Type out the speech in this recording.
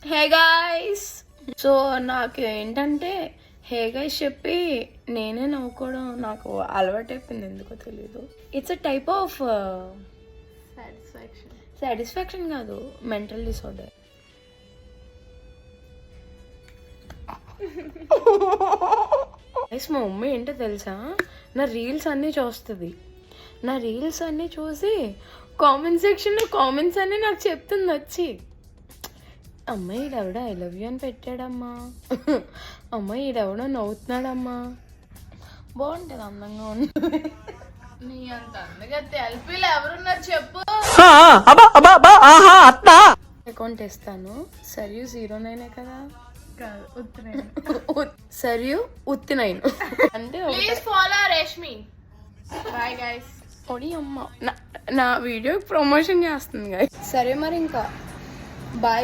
Hey guys. So నాకు ఏంటంటే hey guys చెప్పి నేనే నవ్వుకోవడం నాకు అలవాటు అయిపోయింది, ఎందుకో తెలీదు. It's a type of satisfaction కాదు, మెంటల్ డిసార్డర్. మా మమ్మీ ఏంటో తెలుసా, నా రీల్స్ అన్నీ చూస్తుంది. నా రీల్స్ అన్నీ చూసి కామెంట్ సెక్షన్లో కామెంట్స్ అన్నీ నాకు చెప్తుంది వచ్చి, అమ్మాయి ఈడెవడో ఐ లవ్ యూ అని పెట్టాడమ్మా, అమ్మాయి ఈడెవడో నవ్వుతున్నాడమ్మా. బాగుంటుంది, అందంగా ఉంటుంది. నీ అంత అందగా తెల్పిలు ఎవరున్నారు చెప్పు. అకౌంట్ ఇస్తాను. సరియు 09 కదా, సరియు ఉత్తినైన్ అంటే ఫాలో రేష్మి. Bye guys. ఒడి అమ్మ నా వీడియో ప్రమోషన్ చేస్తుంది గాయ్. సరే మరి ఇంకా బాయ్.